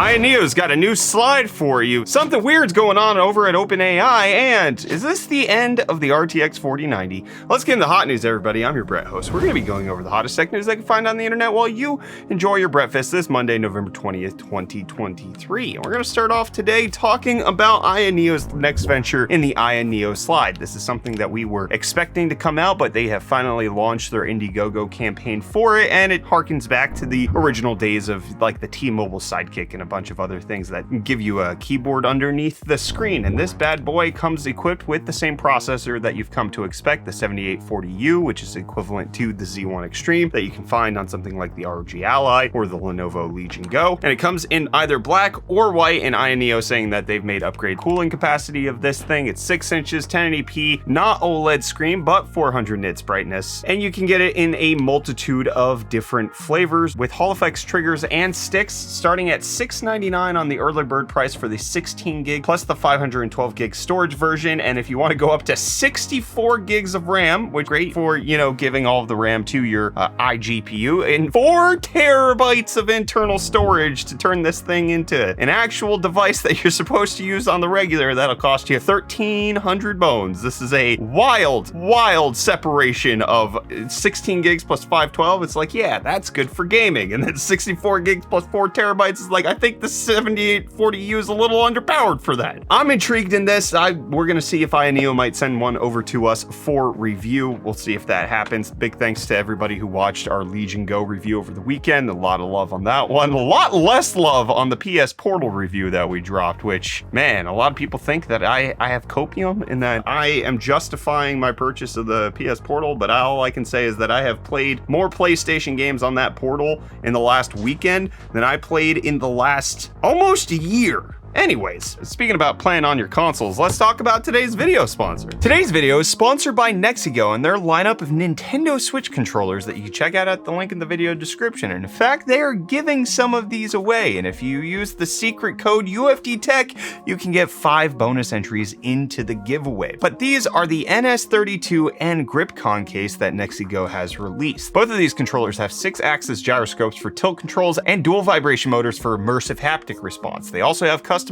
Ioneo's got a new slide for you. Something weird's going on over at OpenAI, and is this the end of the RTX 4090? Let's get into the hot news, everybody. I'm your Brett host. We're going to be going over the hottest tech news I can find on the internet while you enjoy your breakfast this Monday, November 20th, 2023. And we're going to start off today talking about Ioneo's next venture in the Ioneo slide. This is something that we were expecting to come out, but they have finally launched their Indiegogo campaign for it, and it harkens back to the original days of like the T-Mobile Sidekick and a bunch of other things that give you a keyboard underneath the screen. And this bad boy comes equipped with the same processor that you've come to expect, the 7840U, which is equivalent to the Z1 Extreme that you can find on something like the ROG Ally or the Lenovo Legion Go. And it comes in either black or white, and Ioneo saying that they've made upgrade cooling capacity of this thing. It's 6 inches, 1080p, not OLED screen, but 400 nits brightness. And you can get it in a multitude of different flavors with Hall effects triggers and sticks, starting at $699 on the early bird price for the 16 gig plus the 512 gig storage version. And if you want to go up to 64 gigs of RAM, which is great for, you know, giving all of the RAM to your iGPU, and 4 terabytes of internal storage to turn this thing into an actual device that you're supposed to use on the regular, that'll cost you 1,300 bones. This is a wild separation of 16 gigs plus 512. It's like, yeah, that's good for gaming. And then 64 gigs plus 4 terabytes is like, I think the 7840U is a little underpowered for that. I'm intrigued in this. We're gonna see if Ioneo might send one over to us for review. We'll see if that happens. Big thanks to everybody who watched our Legion Go review over the weekend. A lot of love on that one. A lot less love on the PS Portal review that we dropped, which, man, a lot of people think that I have copium and that I am justifying my purchase of the PS Portal, but all I can say is that I have played more PlayStation games on that Portal in the last weekend than I played in the last almost a year. Anyways, speaking about playing on your consoles, let's talk about today's video sponsor. Today's video is sponsored by Nexigo and their lineup of Nintendo Switch controllers that you can check out at the link in the video description. And in fact, they are giving some of these away. And if you use the secret code UFDTech, you can get 5 bonus entries into the giveaway. But these are the NS32 and GripCon case that Nexigo has released. Both of these controllers have 6-axis gyroscopes for tilt controls and dual vibration motors for immersive haptic response. They also have customizable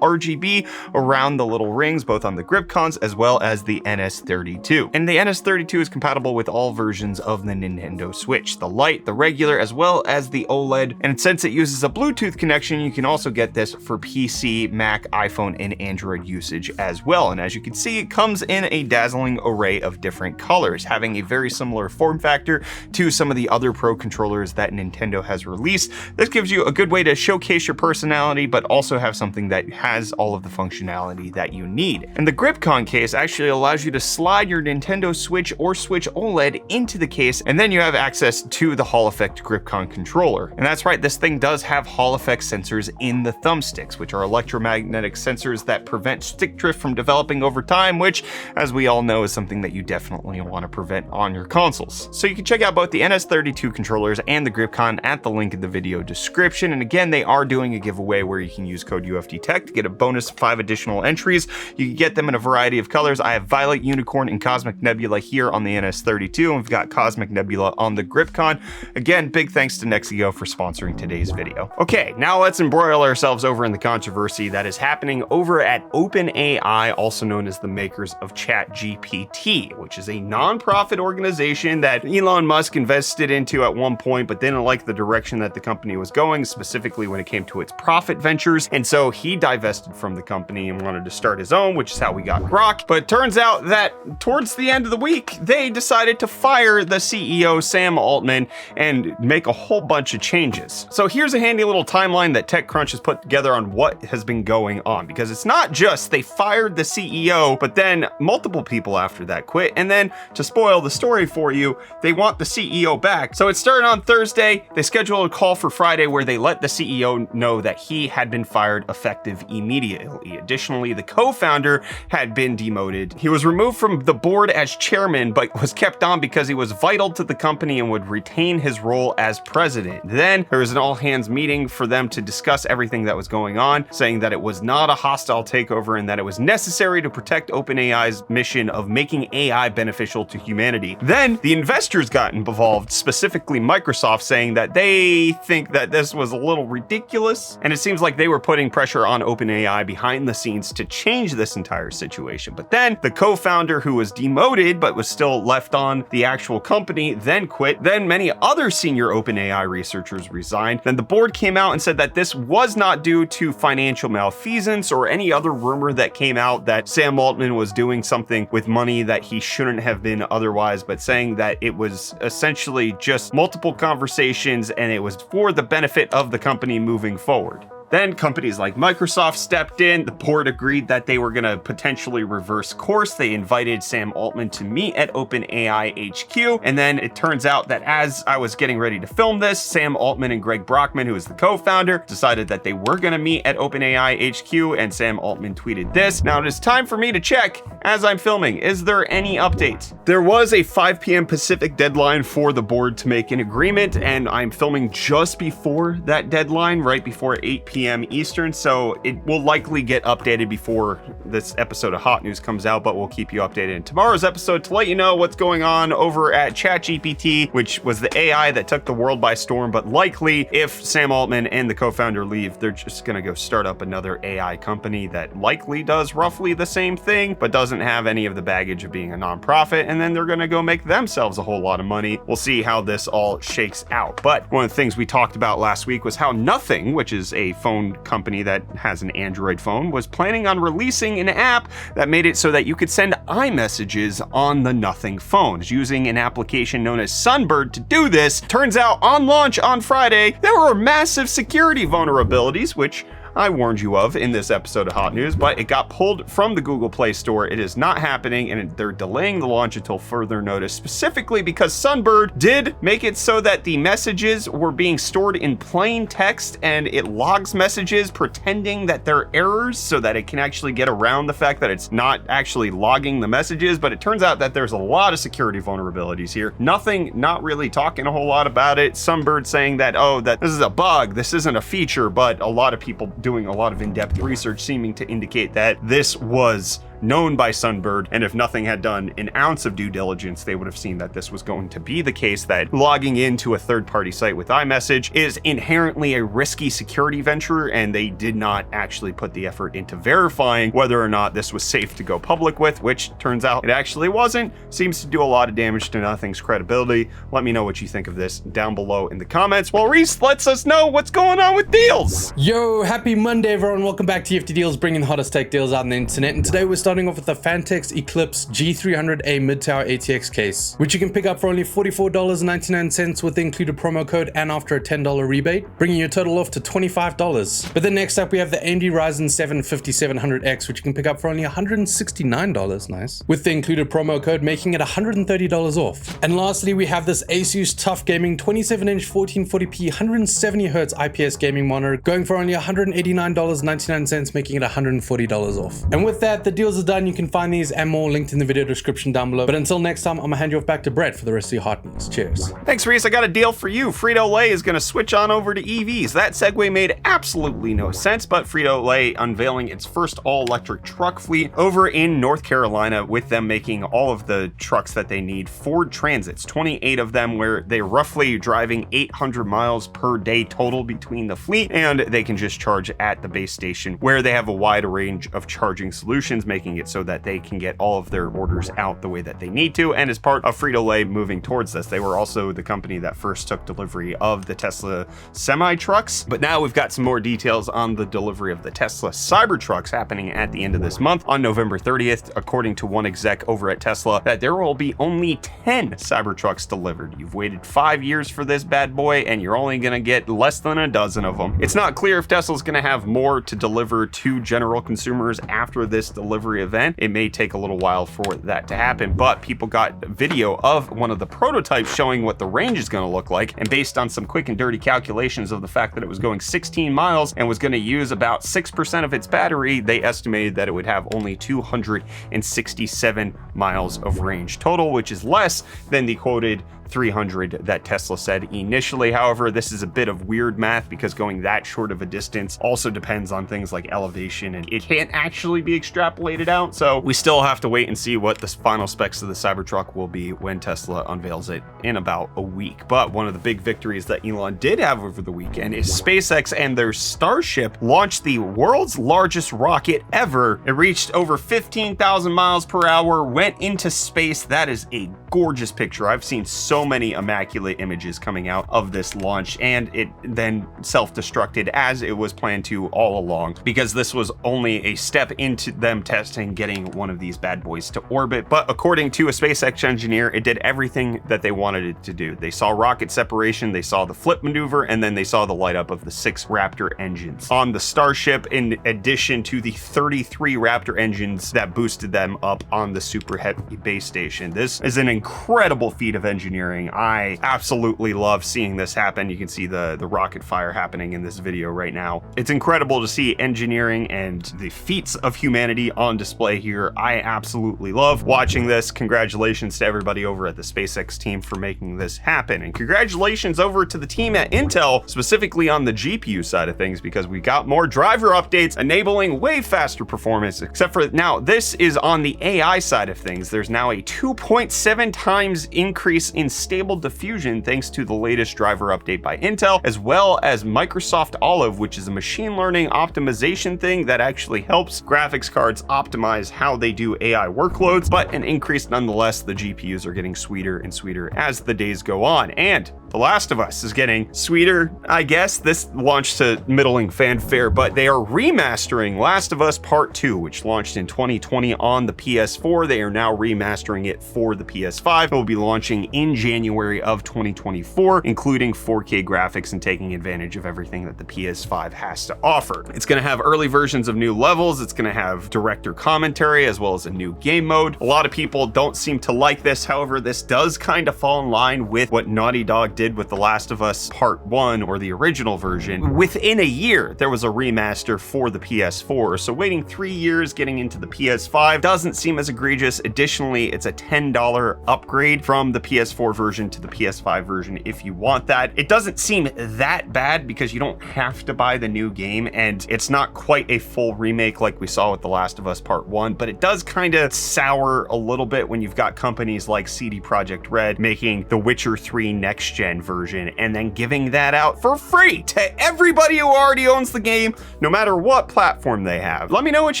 RGB around the little rings, both on the GripCons as well as the NS32. And the NS32 is compatible with all versions of the Nintendo Switch, the Lite, the regular, as well as the OLED. And since it uses a Bluetooth connection, you can also get this for PC, Mac, iPhone, and Android usage as well. And as you can see, it comes in a dazzling array of different colors, having a very similar form factor to some of the other Pro controllers that Nintendo has released. This gives you a good way to showcase your personality, but also have something that has all of the functionality that you need. And the GripCon case actually allows you to slide your Nintendo Switch or Switch OLED into the case, and then you have access to the Hall effect GripCon controller. And that's right, this thing does have Hall effect sensors in the thumbsticks, which are electromagnetic sensors that prevent stick drift from developing over time, which, as we all know, is something that you definitely want to prevent on your consoles. So you can check out both the NS32 controllers and the GripCon at the link in the video description. And again, they are doing a giveaway where you can use code UFDTech to get a bonus 5 additional entries. You can get them in a variety of colors. I have Violet, Unicorn, and Cosmic Nebula here on the NS32, and we've got Cosmic Nebula on the GripCon. Again, big thanks to Nexigo for sponsoring today's video. Okay, now let's embroil ourselves over in the controversy that is happening over at OpenAI, also known as the makers of ChatGPT, which is a non-profit organization that Elon Musk invested into at one point, but didn't like the direction that the company was going, specifically when it came to its profit ventures. And so he divested from the company and wanted to start his own, which is how we got Grok. But it turns out that towards the end of the week, they decided to fire the CEO, Sam Altman, and make a whole bunch of changes. So here's a handy little timeline that TechCrunch has put together on what has been going on, because it's not just they fired the CEO, but then multiple people after that quit. And then to spoil the story for you, they want the CEO back. So it started on Thursday. They scheduled a call for Friday where they let the CEO know that he had been fired effective immediately. Additionally, the co-founder had been demoted. He was removed from the board as chairman, but was kept on because he was vital to the company and would retain his role as president. Then there was an all-hands meeting for them to discuss everything that was going on, saying that it was not a hostile takeover and that it was necessary to protect OpenAI's mission of making AI beneficial to humanity. Then the investors got involved, specifically Microsoft, saying that they think that this was a little ridiculous, and it seems like they were putting pressure on OpenAI behind the scenes to change this entire situation. But then the co-founder, who was demoted but was still left on the actual company, then quit. Then many other senior OpenAI researchers resigned. Then the board came out and said that this was not due to financial malfeasance or any other rumor that came out that Sam Altman was doing something with money that he shouldn't have been otherwise, but saying that it was essentially just multiple conversations and it was for the benefit of the company moving forward. Then companies like Microsoft stepped in. The board agreed that they were going to potentially reverse course. They invited Sam Altman to meet at OpenAI HQ. And then it turns out that as I was getting ready to film this, Sam Altman and Greg Brockman, who is the co-founder, decided that they were going to meet at OpenAI HQ. And Sam Altman tweeted this. Now it is time for me to check as I'm filming. Is there any update? There was a 5 p.m. Pacific deadline for the board to make an agreement, and I'm filming just before that deadline, right before 8 p.m. Eastern, so it will likely get updated before this episode of Hot News comes out, but we'll keep you updated in tomorrow's episode to let you know what's going on over at ChatGPT, which was the AI that took the world by storm. But likely, if Sam Altman and the co-founder leave, they're just gonna go start up another AI company that likely does roughly the same thing, but doesn't have any of the baggage of being a nonprofit, and then they're gonna go make themselves a whole lot of money. We'll see how this all shakes out. But one of the things we talked about last week was how Nothing, which is a phone company that has an Android phone, was planning on releasing an app that made it so that you could send iMessages on the Nothing phones using an application known as Sunbird. To do this, turns out on launch on Friday, there were massive security vulnerabilities, which I warned you of in this episode of Hot News, but it got pulled from the Google Play Store. It is not happening, and they're delaying the launch until further notice, specifically because Sunbird did make it so that the messages were being stored in plain text, and it logs messages pretending that they're errors so that it can actually get around the fact that it's not actually logging the messages. But it turns out that there's a lot of security vulnerabilities here. Nothing, not really talking a whole lot about it. Sunbird saying that, oh, that this is a bug, this isn't a feature, but a lot of people doing a lot of in-depth research seeming to indicate that this was known by Sunbird, and if Nothing had done an ounce of due diligence, they would have seen that this was going to be the case, that logging into a third-party site with iMessage is inherently a risky security venture, and they did not actually put the effort into verifying whether or not this was safe to go public with, which turns out it actually wasn't. Seems to do a lot of damage to Nothing's credibility. Let me know what you think of this down below in the comments, while Reese lets us know what's going on with deals. Yo, happy Monday, everyone. Welcome back to EFT Deals, bringing the hottest tech deals out on the internet, and today we're starting off with the Fantex Eclipse G300A mid-tower ATX case, which you can pick up for only $44.99 with the included promo code and after a $10 rebate, bringing your total off to $25. But then next up, we have the AMD Ryzen 7 5700X, which you can pick up for only $169, nice, with the included promo code, making it $130 off. And lastly, we have this Asus TUF Gaming 27-inch 1440p 170Hz IPS gaming monitor, going for only $189.99, making it $140 off. And with that, the deals are done. You can find these and more linked in the video description down below. But until next time, I'm gonna hand you off back to Brett for the rest of your hot news. Cheers. Thanks, Reese. I got a deal for you. Frito-Lay is going to switch on over to EVs. That segue made absolutely no sense, but Frito-Lay unveiling its first all-electric truck fleet over in North Carolina, with them making all of the trucks that they need. Ford Transits, 28 of them, where they're roughly driving 800 miles per day total between the fleet, and they can just charge at the base station, where they have a wide range of charging solutions, making it so that they can get all of their orders out the way that they need to. And as part of Frito-Lay moving towards this, they were also the company that first took delivery of the Tesla semi-trucks. But now we've got some more details on the delivery of the Tesla Cybertrucks happening at the end of this month on November 30th. According to one exec over at Tesla, that there will be only 10 Cybertrucks delivered. You've waited 5 years for this bad boy, and you're only gonna get less than a dozen of them. It's not clear if Tesla's gonna have more to deliver to general consumers after this delivery delivery event. It may take a little while for that to happen, but people got video of one of the prototypes showing what the range is going to look like. And based on some quick and dirty calculations of the fact that it was going 16 miles and was going to use about 6% of its battery, they estimated that it would have only 267 miles of range total, which is less than the quoted 300 that Tesla said initially. However, this is a bit of weird math because going that short of a distance also depends on things like elevation, and it can't actually be extrapolated out. So we still have to wait and see what the final specs of the Cybertruck will be when Tesla unveils it in about a week. But one of the big victories that Elon did have over the weekend is SpaceX and their Starship launched the world's largest rocket ever. It reached over 15,000 miles per hour, went into space. That is a gorgeous picture. I've seen so many immaculate images coming out of this launch, and it then self-destructed as it was planned to all along, because this was only a step into them testing getting one of these bad boys to orbit. But according to a SpaceX engineer, it did everything that they wanted it to do. They saw rocket separation, they saw the flip maneuver, and then they saw the light up of the 6 Raptor engines on the Starship, in addition to the 33 Raptor engines that boosted them up on the Super Heavy base station. This is an incredible feat of engineering. I absolutely love seeing this happen. You can see the rocket fire happening in this video right now. It's incredible to see engineering and the feats of humanity on display here. I absolutely love watching this. Congratulations to everybody over at the SpaceX team for making this happen. And congratulations over to the team at Intel, specifically on the GPU side of things, because we got more driver updates enabling way faster performance, except for now, this is on the AI side of things. There's now a 2.7 times increase in stable diffusion thanks to the latest driver update by Intel, as well as Microsoft Olive, which is a machine learning optimization thing that actually helps graphics cards optimize how they do AI workloads, but an increase nonetheless. The GPUs are getting sweeter and sweeter as the days go on, and The Last of Us is getting sweeter, I guess. This launched to middling fanfare, but they are remastering Last of Us Part 2, which launched in 2020 on the PS4. They are now remastering it for the PS5. It will be launching in January of 2024, including 4K graphics and taking advantage of everything that the PS5 has to offer. It's going to have early versions of new levels. It's going to have director commentary as well as a new game mode. A lot of people don't seem to like this. However, this does kind of fall in line with what Naughty Dog did with The Last of Us Part 1, or the original version. Within a year, there was a remaster for the PS4. So waiting 3 years getting into the PS5 doesn't seem as egregious. Additionally, it's a $10 upgrade from the PS4 version to the PS5 version if you want that. It doesn't seem that bad because you don't have to buy the new game, and it's not quite a full remake like we saw with The Last of Us Part 1, but it does kind of sour a little bit when you've got companies like CD Projekt Red making The Witcher 3 next gen version and then giving that out for free to everybody who already owns the game, no matter what platform they have. Let me know what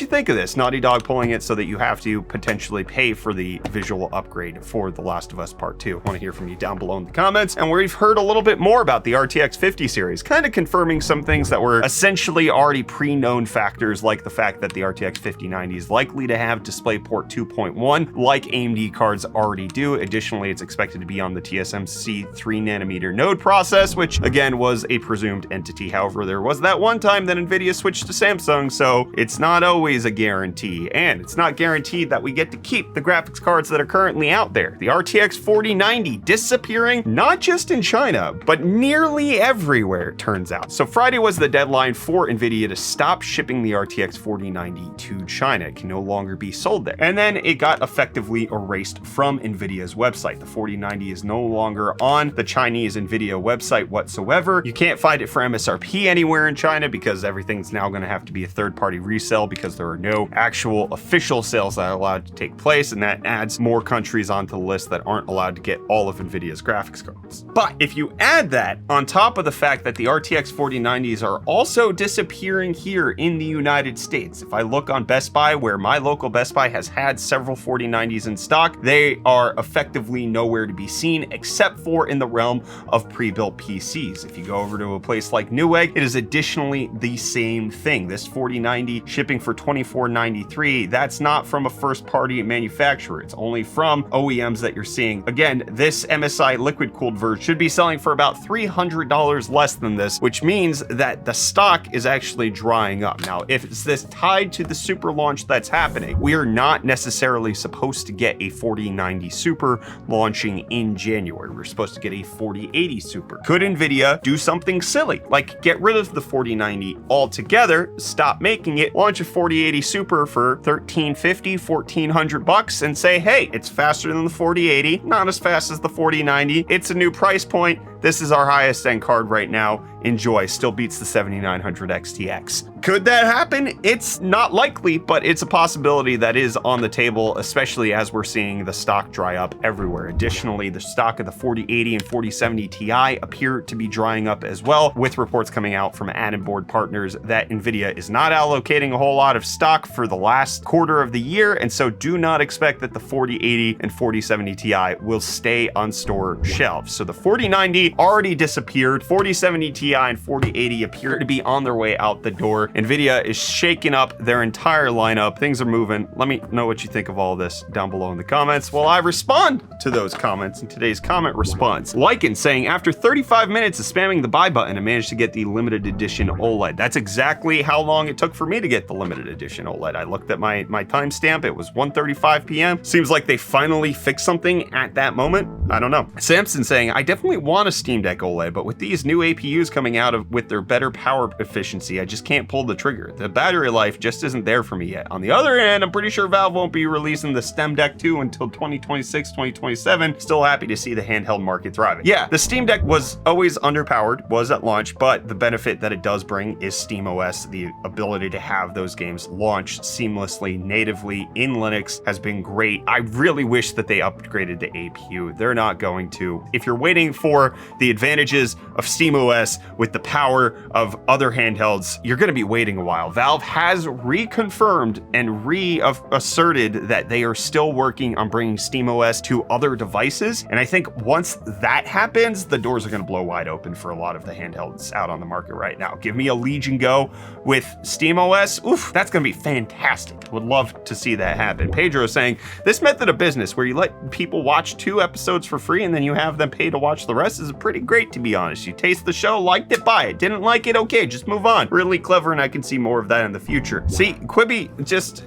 you think of this. Naughty Dog pulling it so that you have to potentially pay for the visual upgrade for The Last of Us Part 2. I want to hear from you down below in the comments. And we've heard a little bit more about the RTX 50 series, kind of confirming some things that were essentially already pre-known factors, like the fact that the RTX 5090 is likely to have DisplayPort 2.1, like AMD cards already do. Additionally, it's expected to be on the TSMC 3nm node process, which again was a presumed entity. However, there was that one time that NVIDIA switched to Samsung, so it's not always a guarantee. And it's not guaranteed that we get to keep the graphics cards that are currently out there. The RTX 4090 disappearing not just in China, but nearly everywhere, it turns out. So Friday was the deadline for NVIDIA to stop shipping the RTX 4090 to China. It can no longer be sold there. And then it got effectively erased from NVIDIA's website. The 4090 is no longer on the Chinese NVIDIA website whatsoever. You can't find it for MSRP anywhere in China because everything's now going to have to be a third-party resale because there are no actual official sales that are allowed to take place, and that adds more countries onto the list that aren't allowed to get all of NVIDIA's graphics cards. But if you add that on top of the fact that the RTX 4090s are also disappearing here in the United States, if I look on Best Buy, where my local Best Buy has had several 4090s in stock, they are effectively nowhere to be seen except for in the realm realm of pre-built PCs. If you go over to a place like Newegg, it is additionally the same thing. This 4090 shipping for $24.93, that's not from a first-party manufacturer. It's only from OEMs that you're seeing. Again, this MSI liquid-cooled version should be selling for about $300 less than this, which means that the stock is actually drying up. Now, if it's this tied to the Super launch that's happening, we are not necessarily supposed to get a 4090 Super launching in January. We're supposed to get a 4080 Super. Could NVIDIA do something silly, like get rid of the 4090 altogether, stop making it, launch a 4080 Super for $1,350, $1,400 and say, hey, it's faster than the 4080, not as fast as the 4090, it's a new price point, this is our highest end card right now, enjoy, still beats the 7900 XTX. Could that happen? It's not likely, but it's a possibility that is on the table, especially as we're seeing the stock dry up everywhere. Additionally, the stock of the 4080 and 4070 Ti appear to be drying up as well, with reports coming out from add-in board partners that NVIDIA is not allocating a whole lot of stock for the last quarter of the year, and so do not expect that the 4080 and 4070 Ti will stay on store shelves. So the 4090 already disappeared, 4070 Ti and 4080 appear to be on their way out the door. NVIDIA is shaking up their entire lineup. Things are moving. Let me know what you think of all this down below in the comments while I respond to those comments in today's comment response. Lycan saying, after 35 minutes of spamming the buy button, I managed to get the limited edition OLED. That's exactly how long it took for me to get the limited edition OLED. I looked at my timestamp. It was 1:35 p.m. Seems like they finally fixed something at that moment. I don't know. Samson saying, I definitely want a Steam Deck OLED, but with these new APUs coming out with their better power efficiency, I just can't pull the trigger. The battery life just isn't there for me yet. On the other hand, I'm pretty sure Valve won't be releasing the Steam Deck 2 until 2026, 2027. Still happy to see the handheld market thriving. Yeah, the Steam Deck was always underpowered, was at launch, but the benefit that it does bring is SteamOS. The ability to have those games launched seamlessly, natively in Linux has been great. I really wish that they upgraded the APU. They're not going to. If you're waiting for the advantages of SteamOS with the power of other handhelds, you're going to be waiting a while. Valve has reconfirmed and reasserted that they are still working on bringing SteamOS to other devices, and I think once that happens, the doors are going to blow wide open for a lot of the handhelds out on the market right now. Give me a Legion Go with SteamOS. Oof, that's going to be fantastic. Would love to see that happen. Pedro saying, this method of business where you let people watch 2 episodes for free and then you have them pay to watch the rest is pretty great, to be honest. You taste the show, liked it, buy it. Didn't like it, okay, just move on. Really clever, and I can see more of that in the future. See, Quibi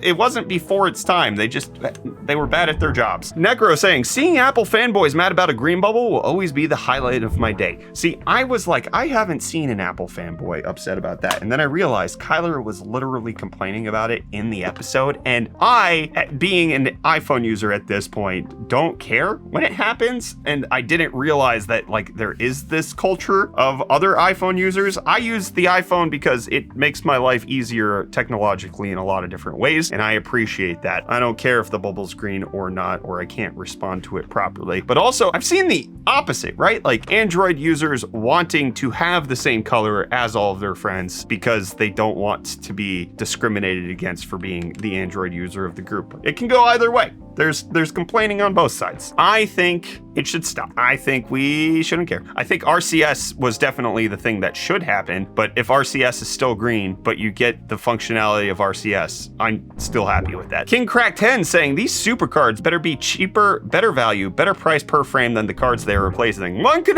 it wasn't before its time. They were bad at their jobs. Necro saying, seeing Apple fanboys mad about a green bubble will always be the highlight of my day. See, I was like, I haven't seen an Apple fanboy upset about that. And then I realized Kyler was literally complaining about it in the episode. And I, being an iPhone user at this point, don't care when it happens. And I didn't realize that like there is this culture of other iPhone users. I use the iPhone because it makes my life easier technologically in a lot of different ways, and I appreciate that. I don't care if the bubble's green or not, or I can't respond to it properly. But also, I've seen the opposite, right? Like Android users wanting to have the same color as all of their friends because they don't want to be discriminated against for being the Android user of the group. It can go either way. There's complaining on both sides. I think it should stop. I think we shouldn't care. I think RCS was definitely the thing that should happen, but if RCS is still green, but you get the functionality of RCS, I'm still happy with that. King Crack 10 saying these super cards better be cheaper, better value, better price per frame than the cards they're replacing. One can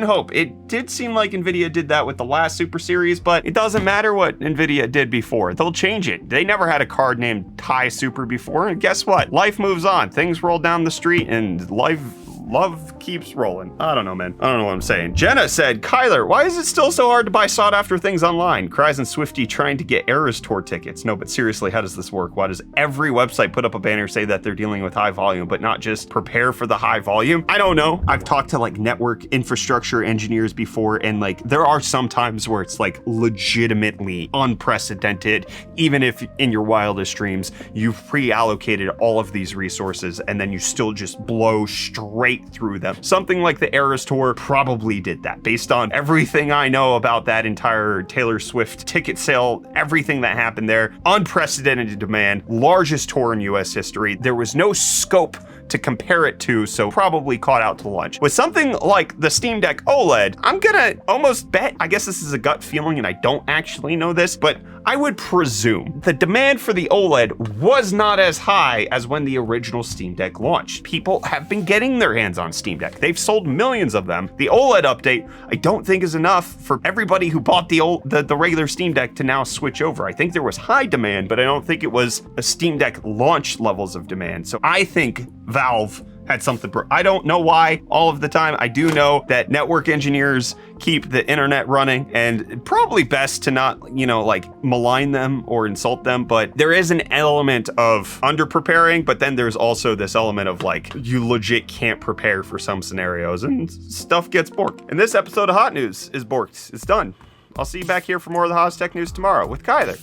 hope. It did seem like NVIDIA did that with the last Super Series, but it doesn't matter what NVIDIA did before. They'll change it. They never had a card named Thai Super before, and guess what? Life moves on. Things roll down the street and love keeps rolling. I don't know, man. I don't know what I'm saying. Jenna said, Kyler, why is it still so hard to buy sought after things online? Cries and Swifty trying to get Eras tour tickets. No, but seriously, how does this work? Why does every website put up a banner say that they're dealing with high volume, but not just prepare for the high volume? I don't know. I've talked to like network infrastructure engineers before, and like there are some times where it's like legitimately unprecedented, even if in your wildest dreams you've pre-allocated all of these resources and then you still just blow straight through them. Something like the Eras Tour probably did that. Based on everything I know about that entire Taylor Swift ticket sale, everything that happened there, unprecedented demand, largest tour in US history. There was no scope to compare it to, so probably caught out to lunch. With something like the Steam Deck OLED, I'm gonna almost bet, I guess this is a gut feeling and I don't actually know this, but I would presume the demand for the OLED was not as high as when the original Steam Deck launched. People have been getting their hands on Steam Deck. They've sold millions of them. The OLED update, I don't think is enough for everybody who bought the regular Steam Deck to now switch over. I think there was high demand, but I don't think it was a Steam Deck launch levels of demand. So I think Valve had something. I don't know why all of the time. I do know that network engineers keep the internet running, and probably best to not, like malign them or insult them, but there is an element of under preparing, but then there's also this element of like, you legit can't prepare for some scenarios and stuff gets borked. And this episode of Hot News is borked. It's done. I'll see you back here for more of the hottest tech news tomorrow with Kyler.